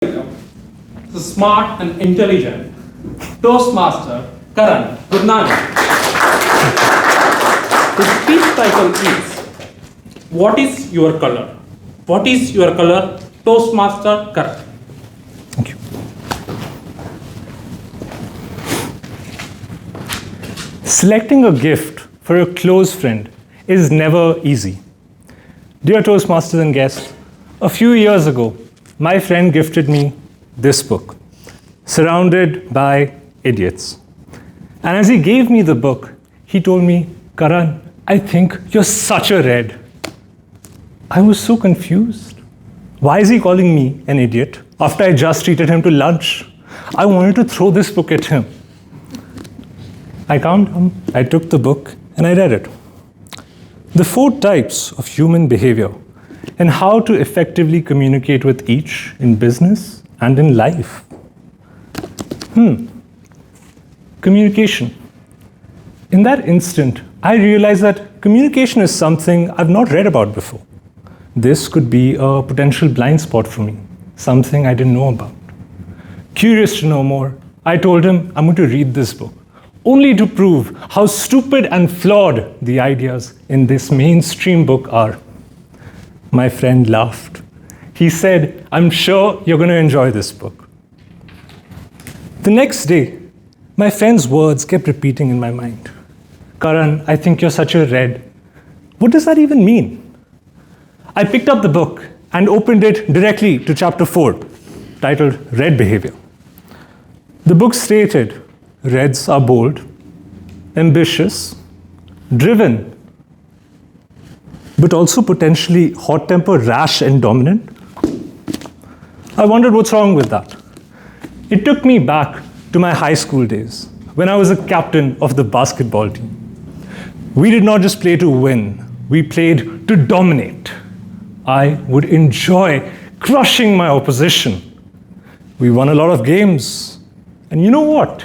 The smart and intelligent Toastmaster Karan Gurnani. The speech title is "What is your color?" What is your color, Toastmaster Karan? Thank you. Selecting a gift for a close friend is never easy. Dear Toastmasters and guests, a few years ago, my friend gifted me this book, Surrounded by Idiots. And as he gave me the book, he told me, Karan, I think you're such a red. I was so confused. Why is he calling me an idiot after I just treated him to lunch? I wanted to throw this book at him. I calmed down, I took the book, and I read it. The 4 types of human behavior and how to effectively communicate with each in business and in life. Communication. In that instant, I realized that communication is something I've not read about before. This could be a potential blind spot for me, something I didn't know about. Curious to know more, I told him I'm going to read this book, only to prove how stupid and flawed the ideas in this mainstream book are. My friend laughed. He said, I'm sure you're going to enjoy this book. The next day, my friend's words kept repeating in my mind. Karan, I think you're such a red. What does that even mean? I picked up the book and opened it directly to chapter 4, titled Red Behavior. The book stated, Reds are bold, ambitious, driven, but also potentially hot-tempered, rash, and dominant. I wondered what's wrong with that. It took me back to my high school days when I was a captain of the basketball team. We did not just play to win, we played to dominate. I would enjoy crushing my opposition. We won a lot of games. And you know what?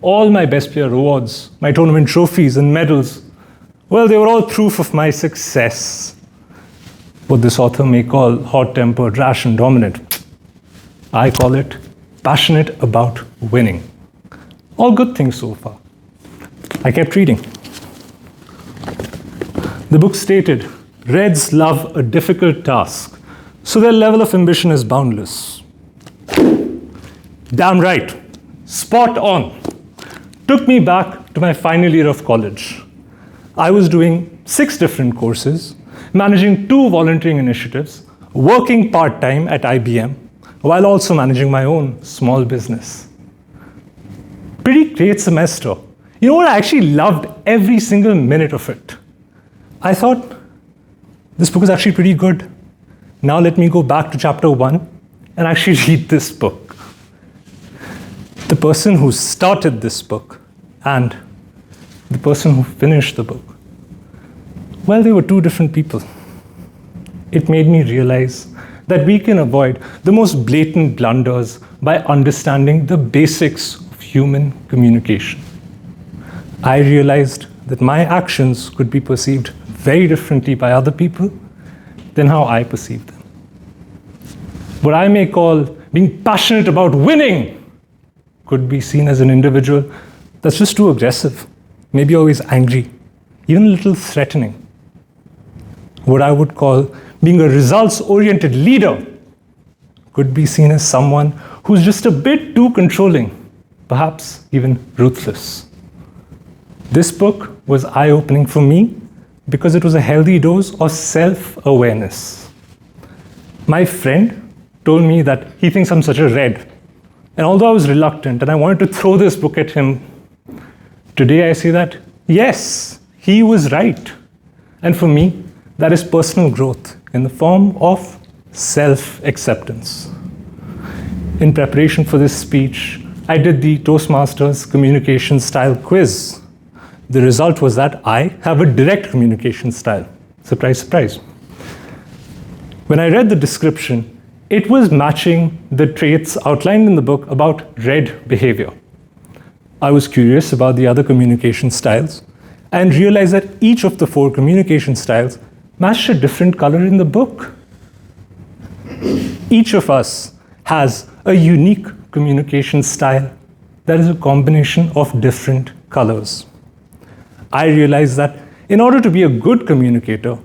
All my best player awards, my tournament trophies and medals, well, they were all proof of my success. What this author may call hot-tempered, rash, and dominant, I call it passionate about winning. All good things so far. I kept reading. The book stated, Reds love a difficult task, so their level of ambition is boundless. Damn right. Spot on. Took me back to my final year of college. I was doing 6 different courses, managing 2 volunteering initiatives, working part-time at IBM, while also managing my own small business. Pretty great semester. You know what? I actually loved every single minute of it. I thought, this book is actually pretty good. Now let me go back to chapter 1 and actually read this book. The person who started this book and the person who finished the book, well, they were 2 different people. It made me realize that we can avoid the most blatant blunders by understanding the basics of human communication. I realized that my actions could be perceived very differently by other people than how I perceive them. What I may call being passionate about winning could be seen as an individual that's just too aggressive, maybe always angry, even a little threatening. What I would call being a results-oriented leader could be seen as someone who's just a bit too controlling, perhaps even ruthless. This book was eye-opening for me because it was a healthy dose of self-awareness. My friend told me that he thinks I'm such a red. And although I was reluctant and I wanted to throw this book at him, today I say that, yes, he was right. And for me, that is personal growth in the form of self-acceptance. In preparation for this speech, I did the Toastmasters communication style quiz. The result was that I have a direct communication style. Surprise, surprise. When I read the description, it was matching the traits outlined in the book about red behavior. I was curious about the other communication styles and realized that each of the 4 communication styles matched a different color in the book. Each of us has a unique communication style that is a combination of different colors. I realized that in order to be a good communicator,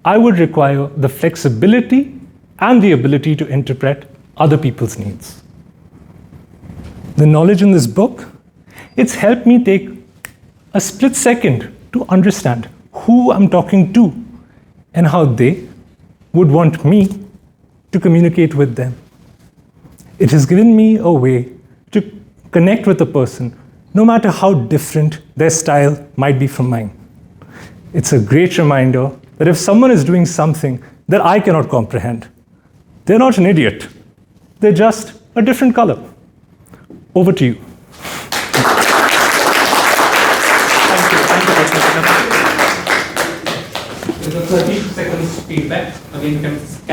I would require the flexibility and the ability to interpret other people's needs. The knowledge in this book, it's helped me take a split second to understand who I'm talking to and how they would want me to communicate with them. It has given me a way to connect with a person, no matter how different their style might be from mine. It's a great reminder that if someone is doing something that I cannot comprehend, they're not an idiot. They're just a different color. Over to you. Thank you, Toastmasters. There's a 30 seconds feedback. Again, you can